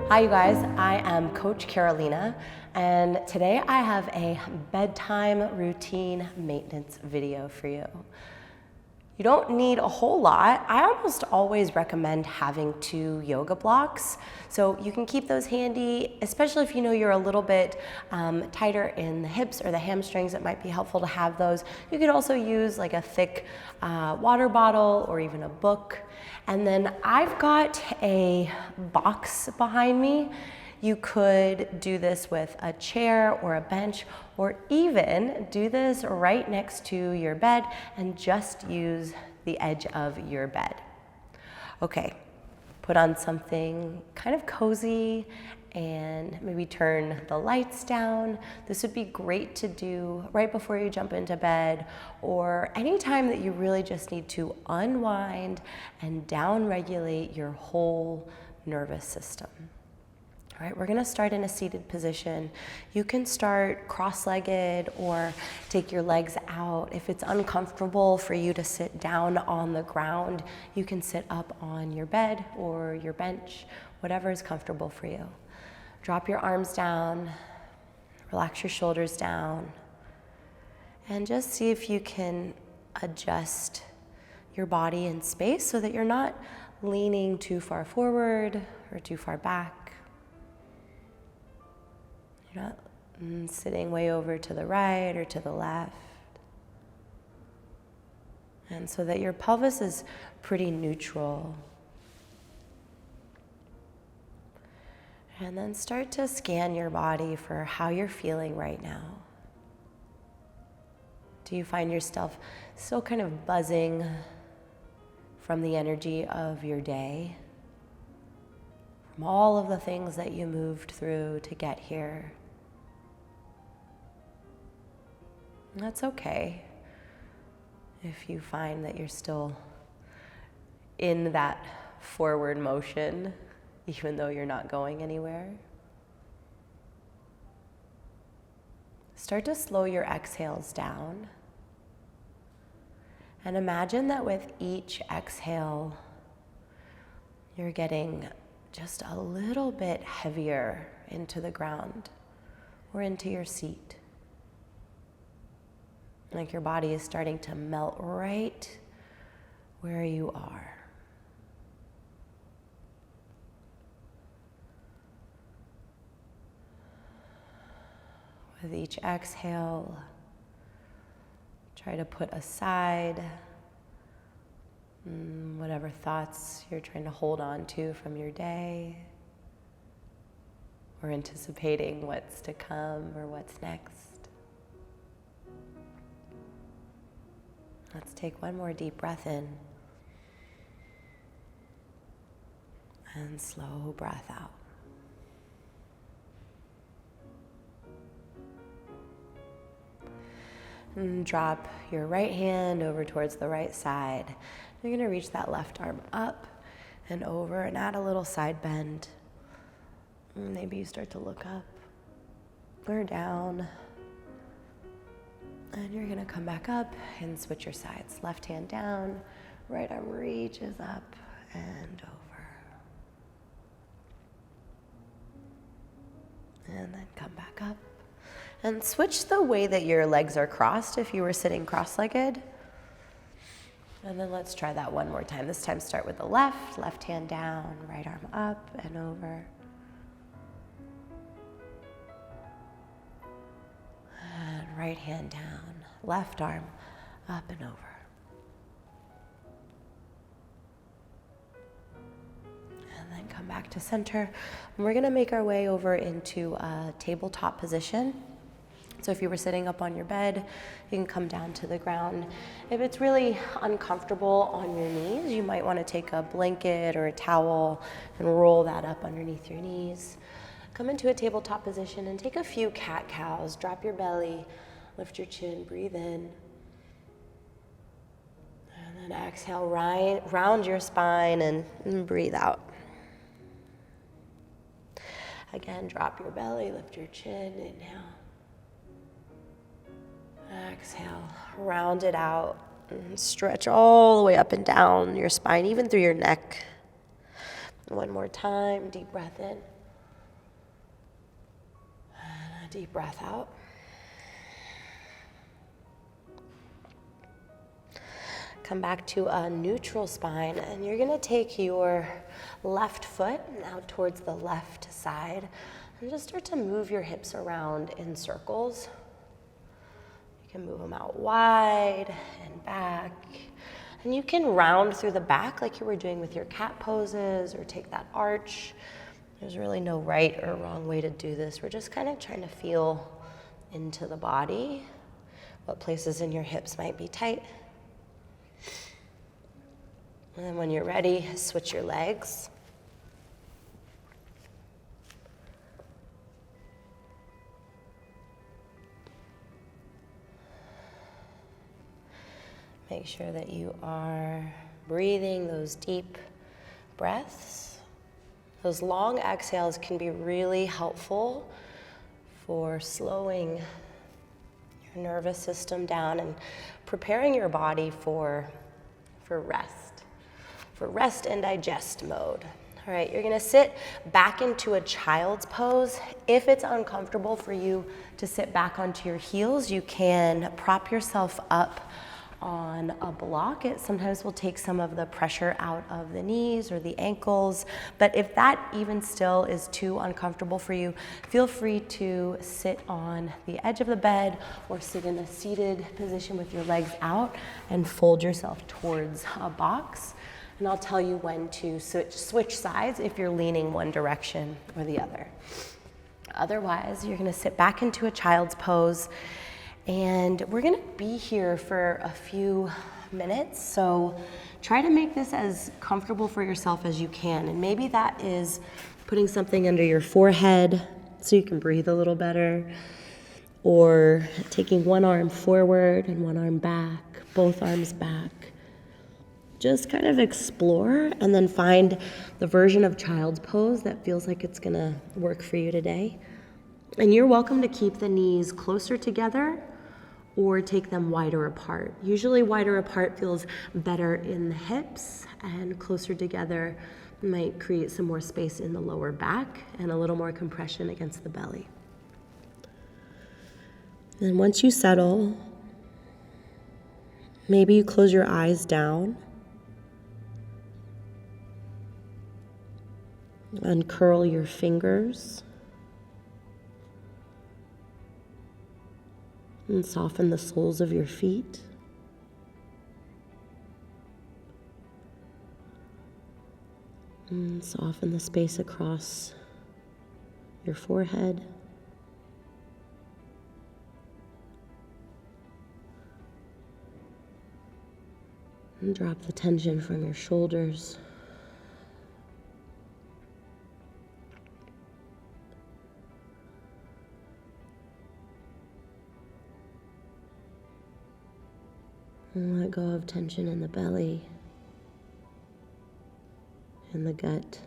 Hi you guys, I am Coach Carolina, and today I have a bedtime routine maintenance video for you. You don't need a whole lot. I almost always recommend having 2 yoga blocks, so you can keep those handy, especially if you know you're a little bit tighter in the hips or the hamstrings. It might be helpful to have those. You could also use like a thick water bottle or even a book. And then I've got a box behind me. You could do this with a chair or a bench, or even do this right next to your bed and just use the edge of your bed. Okay, put on something kind of cozy and maybe turn the lights down. This would be great to do right before you jump into bed, or anytime that you really just need to unwind and down-regulate your whole nervous system. All right, we're gonna start in a seated position. You can start cross-legged or take your legs out. If it's uncomfortable for you to sit down on the ground, you can sit up on your bed or your bench, whatever is comfortable for you. Drop your arms down, relax your shoulders down, and just see if you can adjust your body in space so that you're not leaning too far forward or too far back. You're not sitting way over to the right or to the left. And so that your pelvis is pretty neutral. And then start to scan your body for how you're feeling right now. Do you find yourself still kind of buzzing from the energy of your day? From all of the things that you moved through to get here? That's okay if you find that you're still in that forward motion, even though you're not going anywhere. Start to slow your exhales down. And imagine that with each exhale, you're getting just a little bit heavier into the ground or into your seat. Like your body is starting to melt right where you are. With each exhale, try to put aside whatever thoughts you're trying to hold on to from your day, or anticipating what's to come or what's next. Let's take one more deep breath in. And slow breath out. And drop your right hand over towards the right side. You're going to reach that left arm up and over and add a little side bend. Maybe you start to look up or down. And you're going to come back up and switch your sides. Left hand down, right arm reaches up and over. And then come back up. And switch the way that your legs are crossed if you were sitting cross-legged. And then let's try that one more time. This time start with the left hand down, right arm up and over. And right hand down, left arm up and over. And then come back to center. And we're gonna make our way over into a tabletop position. So if you were sitting up on your bed, you can come down to the ground. If it's really uncomfortable on your knees, you might want to take a blanket or a towel and roll that up underneath your knees. Come into a tabletop position and take a few cat-cows. Drop your belly, lift your chin, breathe in. And then exhale, round your spine and breathe out. Again, drop your belly, lift your chin, inhale. Exhale, round it out, and stretch all the way up and down your spine, even through your neck. One more time, deep breath in. Deep breath out. Come back to a neutral spine, and you're gonna take your left foot now towards the left side and just start to move your hips around in circles. You can move them out wide and back. And you can round through the back like you were doing with your cat poses, or take that arch. There's really no right or wrong way to do this. We're just kind of trying to feel into the body, what places in your hips might be tight. And then when you're ready, switch your legs. Make sure that you are breathing those deep breaths. Those long exhales can be really helpful for slowing your nervous system down and preparing your body for rest and digest mode. All right, you're gonna sit back into a child's pose. If it's uncomfortable for you to sit back onto your heels, you can prop yourself up on a block. It sometimes will take some of the pressure out of the knees or the ankles, but if that even still is too uncomfortable for you, feel free to sit on the edge of the bed or sit in a seated position with your legs out and fold yourself towards a box. And I'll tell you when to switch sides if you're leaning one direction or the other. Otherwise, you're gonna sit back into a child's pose, and we're gonna be here for a few minutes, so try to make this as comfortable for yourself as you can. And maybe that is putting something under your forehead so you can breathe a little better, or taking one arm forward and one arm back, both arms back. Just kind of explore and then find the version of child's pose that feels like it's gonna work for you today. And you're welcome to keep the knees closer together or take them wider apart. Usually wider apart feels better in the hips, and closer together might create some more space in the lower back and a little more compression against the belly. And once you settle, maybe you close your eyes down, uncurl your fingers, and soften the soles of your feet. And soften the space across your forehead. And drop the tension from your shoulders. And let go of tension in the belly, in the gut.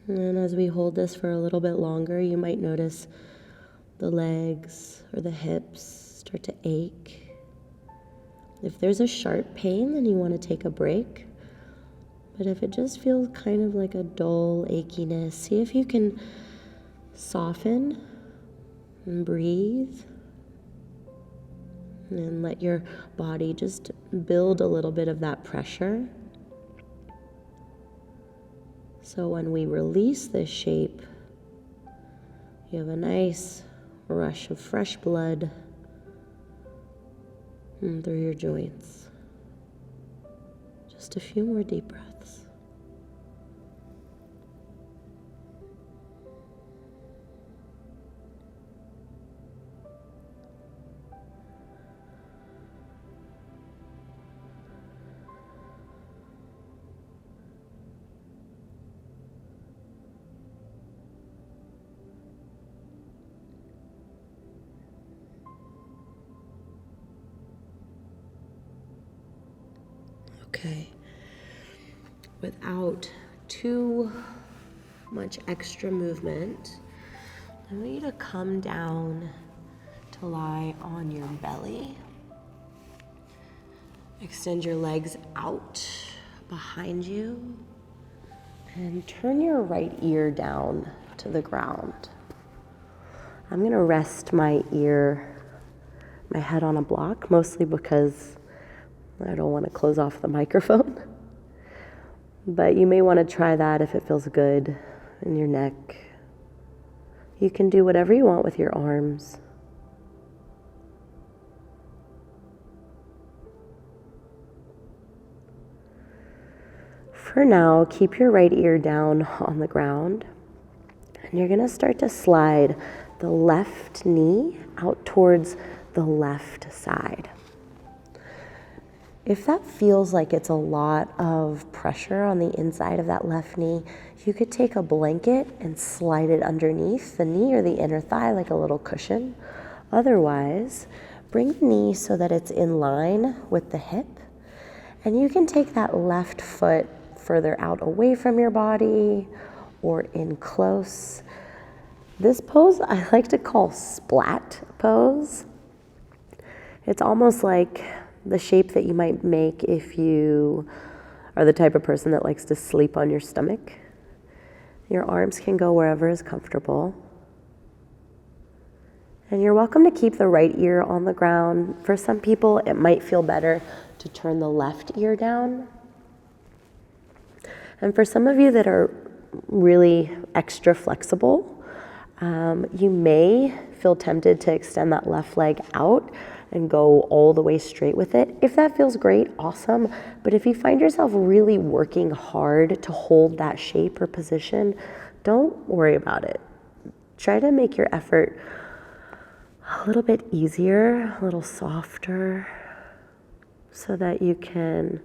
And then as we hold this for a little bit longer, you might notice the legs or the hips start to ache. If there's a sharp pain, then you want to take a break. But if it just feels kind of like a dull achiness, see if you can soften and breathe and let your body just build a little bit of that pressure. So when we release this shape, you have a nice rush of fresh blood through your joints. Just a few more deep breaths. Okay, without too much extra movement, I want you to come down to lie on your belly. Extend your legs out behind you and turn your right ear down to the ground. I'm gonna rest my head on a block, mostly because I don't want to close off the microphone. But you may want to try that if it feels good in your neck. You can do whatever you want with your arms. For now, keep your right ear down on the ground, and you're going to start to slide the left knee out towards the left side. If that feels like it's a lot of pressure on the inside of that left knee, you could take a blanket and slide it underneath the knee or the inner thigh like a little cushion. Otherwise, bring the knee so that it's in line with the hip, and you can take that left foot further out away from your body or in close. This pose I like to call Splat Pose. It's almost like the shape that you might make if you are the type of person that likes to sleep on your stomach. Your arms can go wherever is comfortable. And you're welcome to keep the right ear on the ground. For some people, it might feel better to turn the left ear down. And for some of you that are really extra flexible, you may feel tempted to extend that left leg out and go all the way straight with it. If that feels great, awesome. But if you find yourself really working hard to hold that shape or position, don't worry about it. Try to make your effort a little bit easier, a little softer, so that you can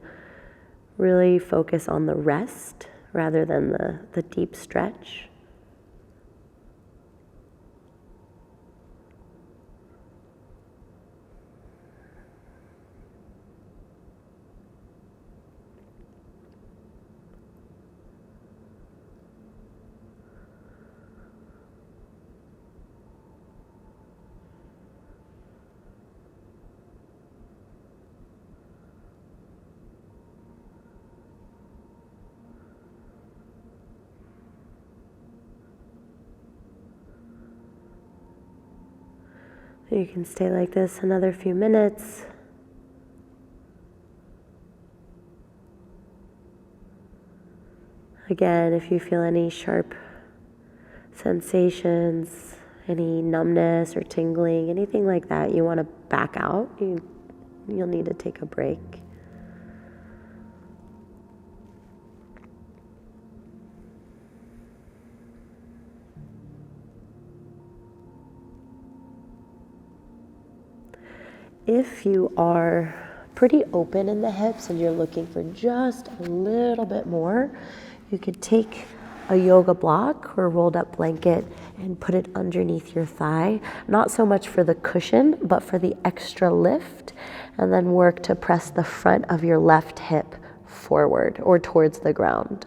really focus on the rest rather than the deep stretch. You can stay like this another few minutes. Again, if you feel any sharp sensations, any numbness or tingling, anything like that, you want to back out. You'll need to take a break. If you are pretty open in the hips and you're looking for just a little bit more, you could take a yoga block or rolled up blanket and put it underneath your thigh, not so much for the cushion, but for the extra lift, and then work to press the front of your left hip forward or towards the ground.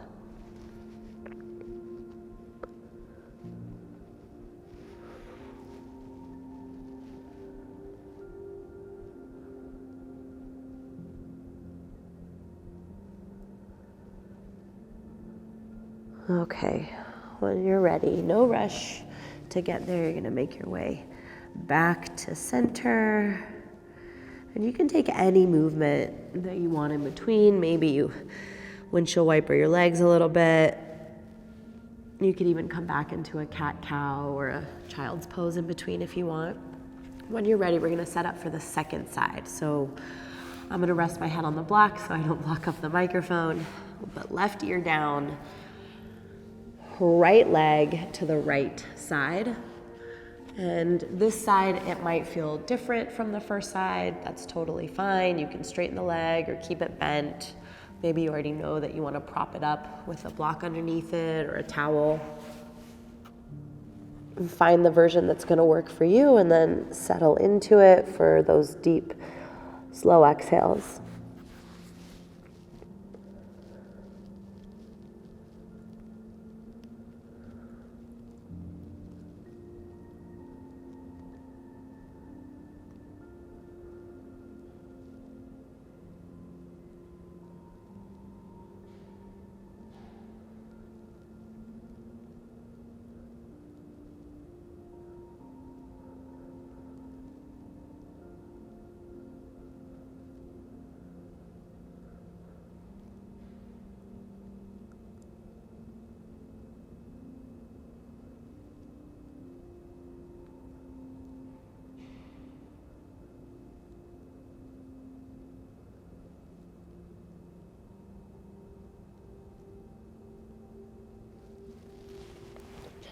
Okay, when you're ready, no rush to get there. You're gonna make your way back to center. And you can take any movement that you want in between. Maybe you windshield wiper your legs a little bit. You could even come back into a cat-cow or a child's pose in between if you want. When you're ready, we're gonna set up for the second side. So I'm gonna rest my head on the block so I don't block up the microphone. But left ear down, right leg to the right side. And this side, it might feel different from the first side. That's totally fine. You can straighten the leg or keep it bent. Maybe you already know that you want to prop it up with a block underneath it or a towel. And find the version that's going to work for you and then settle into it for those deep, slow exhales.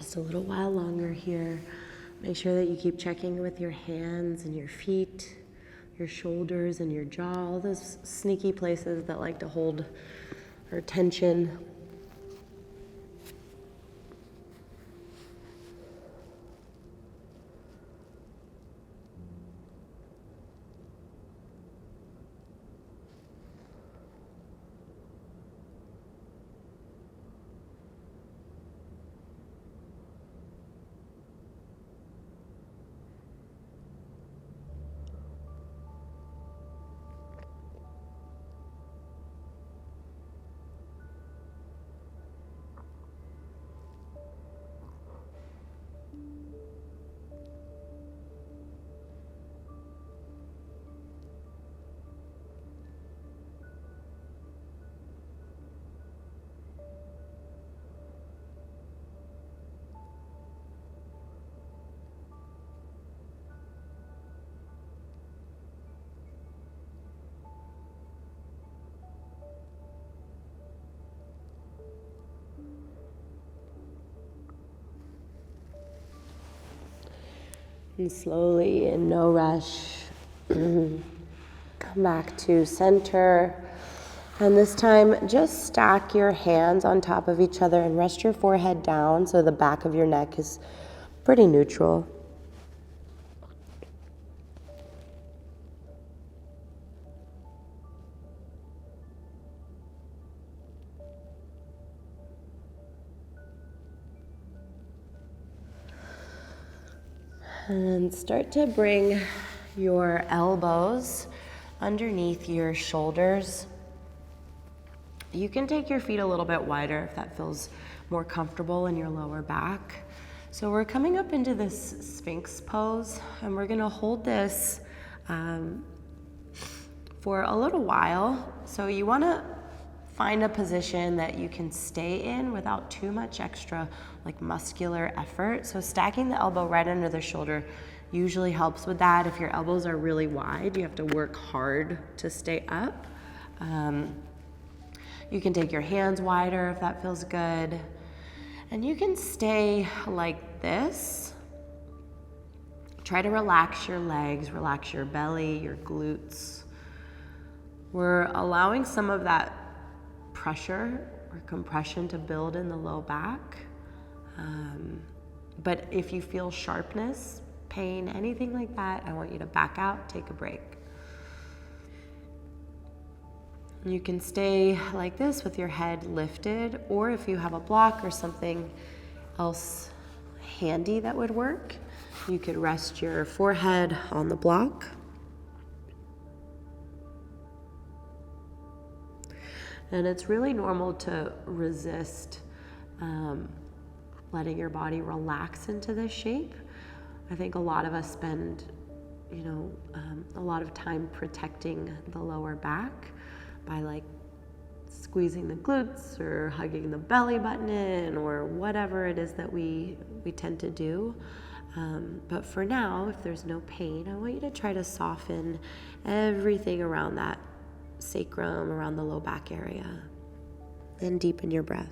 just a little while longer here. Make sure that you keep checking with your hands and your feet, your shoulders and your jaw, all those sneaky places that like to hold our tension. And slowly, in no rush, come back to center. And this time, just stack your hands on top of each other and rest your forehead down so the back of your neck is pretty neutral. And start to bring your elbows underneath your shoulders. You can take your feet a little bit wider if that feels more comfortable in your lower back. So we're coming up into this Sphinx pose, and we're gonna hold this for a little while. So you wanna find a position that you can stay in without too much extra like muscular effort. So stacking the elbow right under the shoulder usually helps with that. If your elbows are really wide, you have to work hard to stay up. You can take your hands wider if that feels good. And you can stay like this. Try to relax your legs, relax your belly, your glutes. We're allowing some of that pressure or compression to build in the low back. But if you feel sharpness, pain, anything like that, I want you to back out, take a break. You can stay like this with your head lifted, or if you have a block or something else handy that would work, you could rest your forehead on the block. And it's really normal to resist letting your body relax into this shape. I think a lot of us spend, a lot of time protecting the lower back by like squeezing the glutes or hugging the belly button in or whatever it is that we tend to do. But for now, if there's no pain, I want you to try to soften everything around that sacrum, around the low back area, and deepen your breath.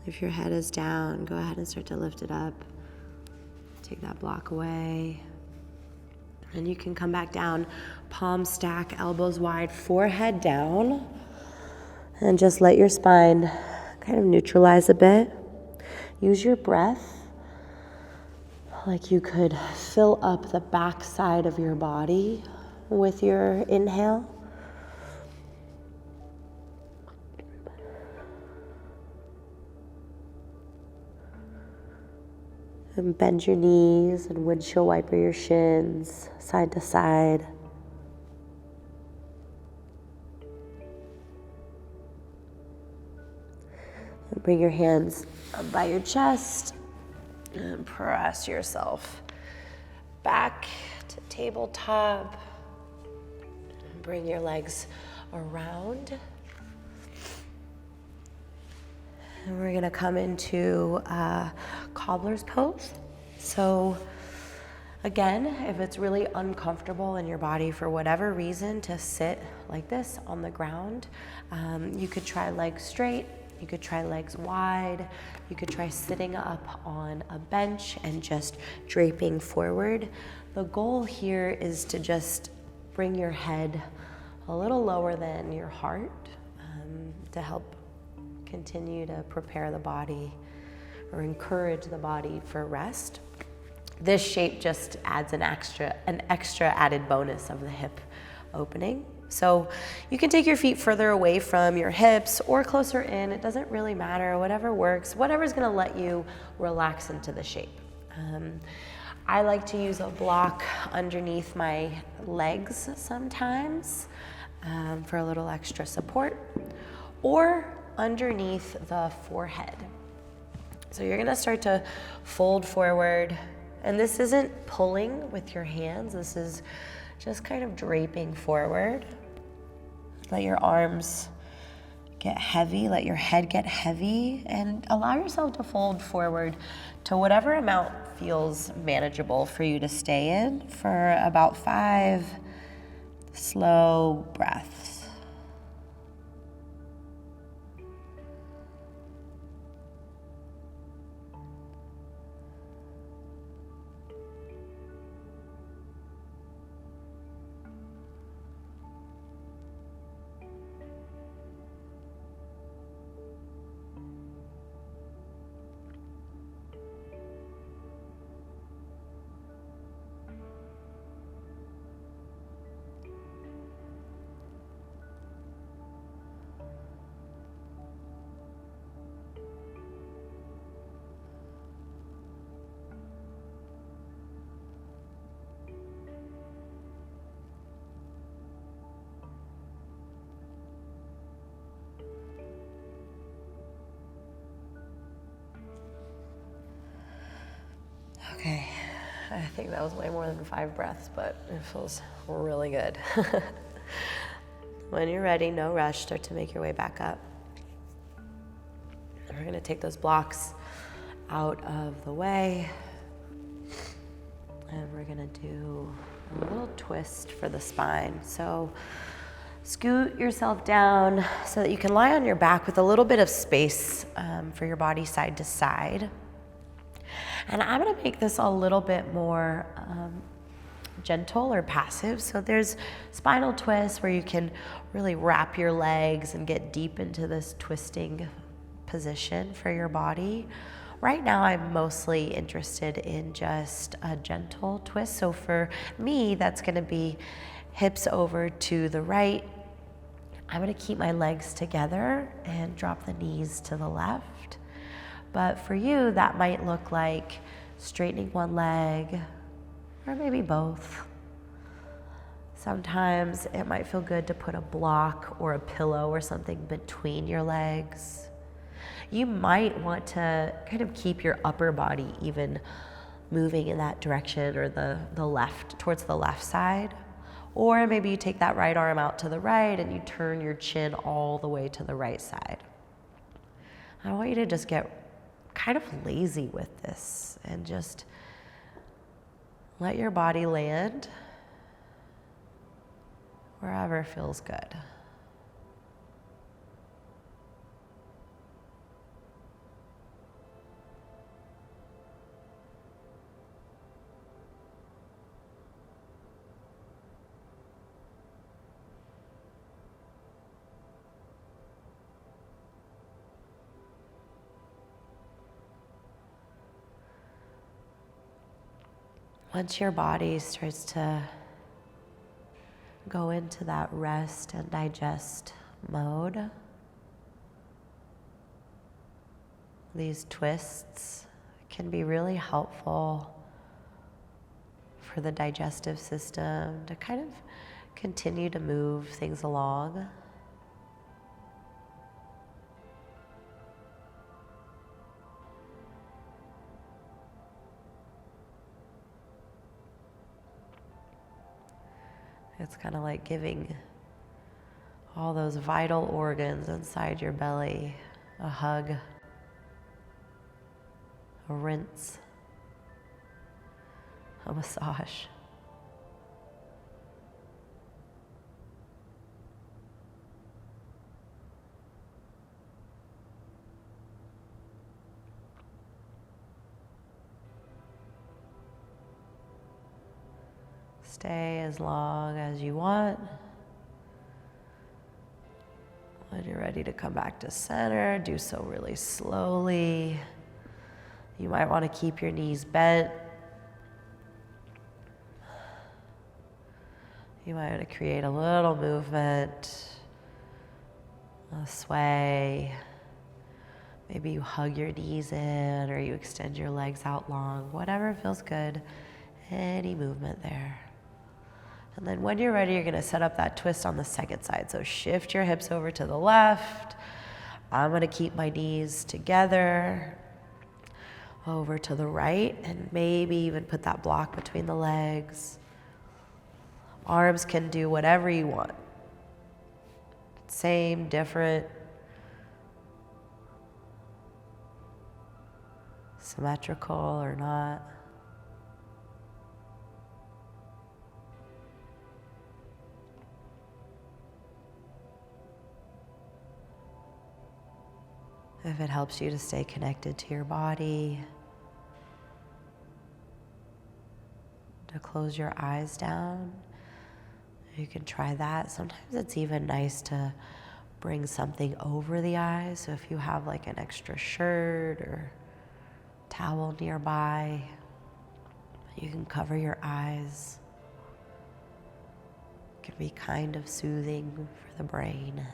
If your head is down, go ahead and start to lift it up. Take that block away. And you can come back down, palm stack, elbows wide, forehead down. And just let your spine kind of neutralize a bit. Use your breath like you could fill up the back side of your body with your inhale. And bend your knees and windshield wiper your shins side to side. And bring your hands up by your chest and press yourself back to tabletop. Bring your legs around. And we're gonna come into Cobbler's Pose. So again, if it's really uncomfortable in your body for whatever reason to sit like this on the ground, you could try legs straight, you could try legs wide, you could try sitting up on a bench and just draping forward. The goal here is to just bring your head a little lower than your heart to help continue to prepare the body or encourage the body for rest. This shape just adds an extra added bonus of the hip opening. So you can take your feet further away from your hips or closer in. It doesn't really matter, whatever works, whatever's gonna let you relax into the shape. I like to use a block underneath my legs sometimes for a little extra support, or underneath the forehead. So you're gonna start to fold forward, and this isn't pulling with your hands, this is just kind of draping forward. Let your arms get heavy, let your head get heavy, and allow yourself to fold forward to whatever amount feels manageable for you to stay in for about 5 slow breaths. Okay, I think that was way more than 5 breaths, but it feels really good. When you're ready, no rush, start to make your way back up. And we're gonna take those blocks out of the way. And we're gonna do a little twist for the spine. So scoot yourself down so that you can lie on your back with a little bit of space for your body side to side. And I'm gonna make this a little bit more gentle or passive. So there's Spinal Twist where you can really wrap your legs and get deep into this twisting position for your body. Right now I'm mostly interested in just a gentle twist. So for me, that's gonna be hips over to the right. I'm gonna keep my legs together and drop the knees to the left. But for you, that might look like straightening one leg, or maybe both. Sometimes it might feel good to put a block or a pillow or something between your legs. You might want to kind of keep your upper body even moving in that direction, or the left, towards the left side. Or maybe you take that right arm out to the right and you turn your chin all the way to the right side. I want you to just get kind of lazy with this and just let your body land wherever feels good. Once your body starts to go into that rest and digest mode, these twists can be really helpful for the digestive system to kind of continue to move things along. It's kind of like giving all those vital organs inside your belly a hug, a rinse, a massage. Stay as long as you want. When you're ready to come back to center, do so really slowly. You might want to keep your knees bent. You might want to create a little movement, a sway. Maybe you hug your knees in or you extend your legs out long, whatever feels good, any movement there. And then when you're ready, you're going to set up that twist on the second side. So shift your hips over to the left. I'm going to keep my knees together. Over to the right, and maybe even put that block between the legs. Arms can do whatever you want. Same, different. Symmetrical or not. If it helps you to stay connected to your body, to close your eyes down, you can try that. Sometimes it's even nice to bring something over the eyes. So if you have like an extra shirt or towel nearby, you can cover your eyes. It can be kind of soothing for the brain.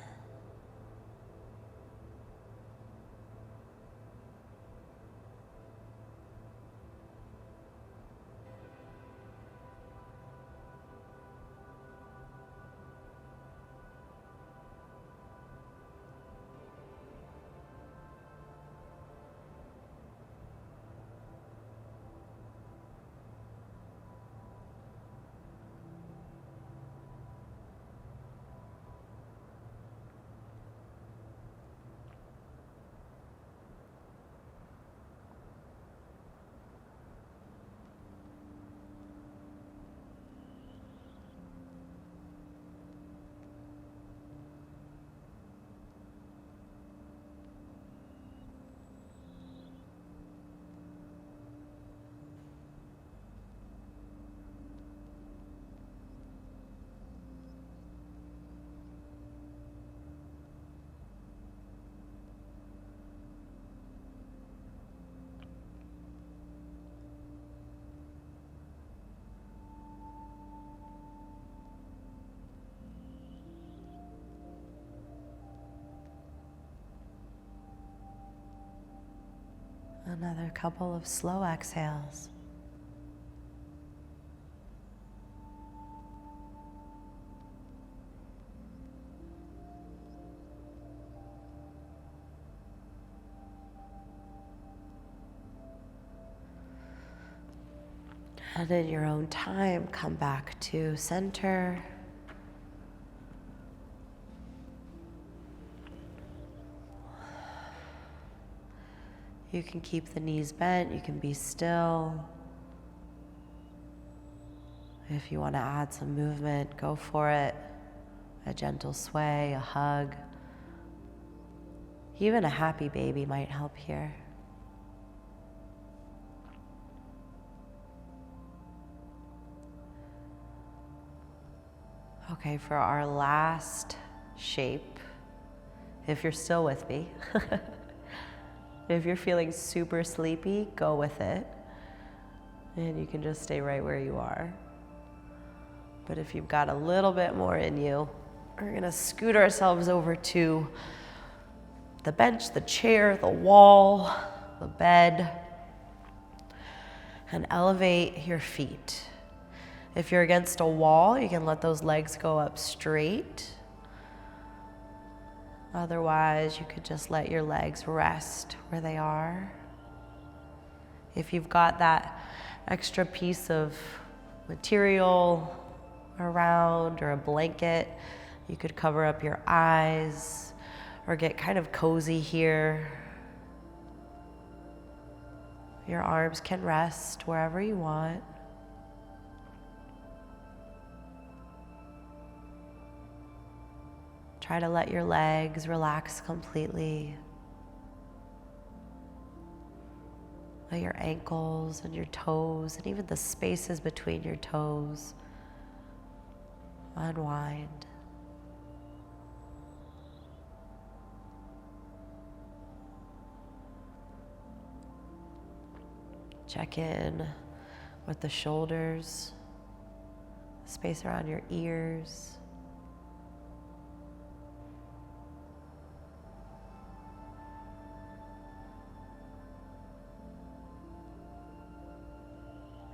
Another couple of slow exhales. And in your own time, come back to center. You can keep the knees bent, you can be still. If you want to add some movement, go for it. A gentle sway, a hug. Even a happy baby might help here. Okay, for our last shape, if you're still with me, if you're feeling super sleepy, go with it. And you can just stay right where you are. But if you've got a little bit more in you, we're gonna scoot ourselves over to the bench, the chair, the wall, the bed, and elevate your feet. If you're against a wall, you can let those legs go up straight. Otherwise, you could just let your legs rest where they are. If you've got that extra piece of material around or a blanket, you could cover up your eyes or get kind of cozy here. Your arms can rest wherever you want. Try to let your legs relax completely. Let your ankles and your toes and even the spaces between your toes unwind. Check in with the shoulders, space around your ears.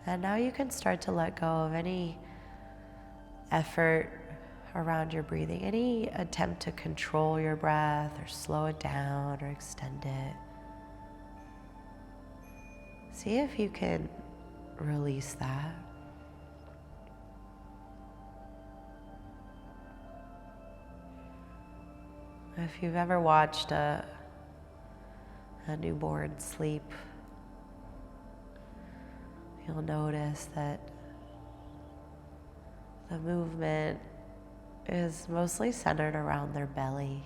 And now you can start to let go of any effort around your breathing, any attempt to control your breath or slow it down or extend it. See if you can release that. If you've ever watched a newborn sleep, you'll notice that the movement is mostly centered around their belly.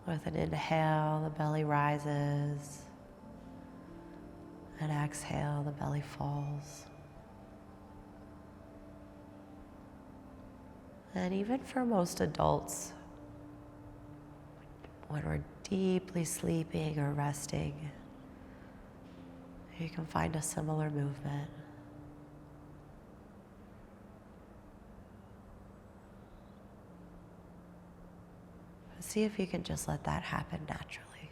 With an inhale, the belly rises. And exhale, the belly falls. And even for most adults, when we're deeply sleeping or resting, you can find a similar movement. See if you can just let that happen naturally.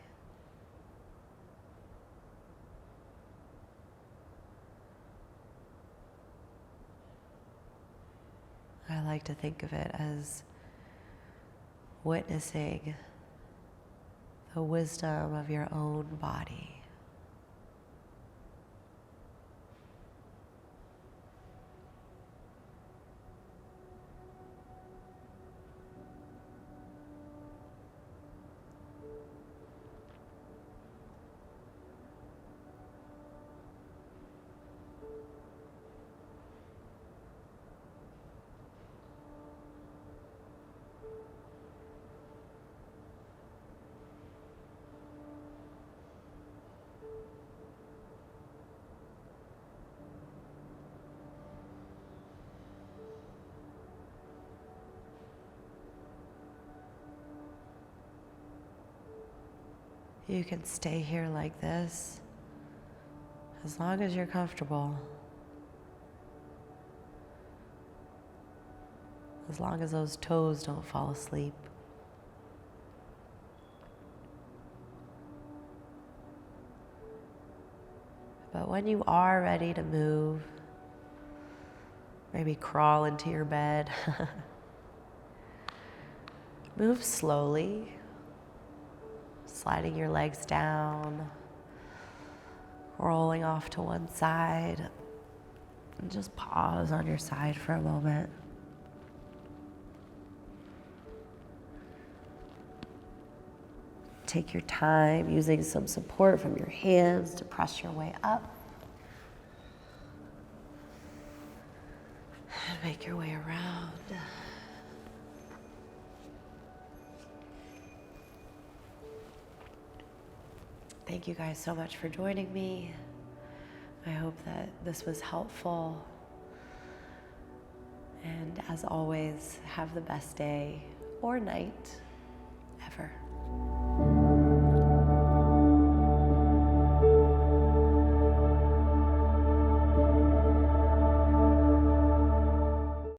I like to think of it as witnessing the wisdom of your own body. You can stay here like this as long as you're comfortable. As long as those toes don't fall asleep. But when you are ready to move, maybe crawl into your bed, move slowly. Sliding your legs down, rolling off to one side, and just pause on your side for a moment. Take your time using some support from your hands to press your way up. And make your way around. Thank you guys so much for joining me. I hope that this was helpful. And as always, have the best day or night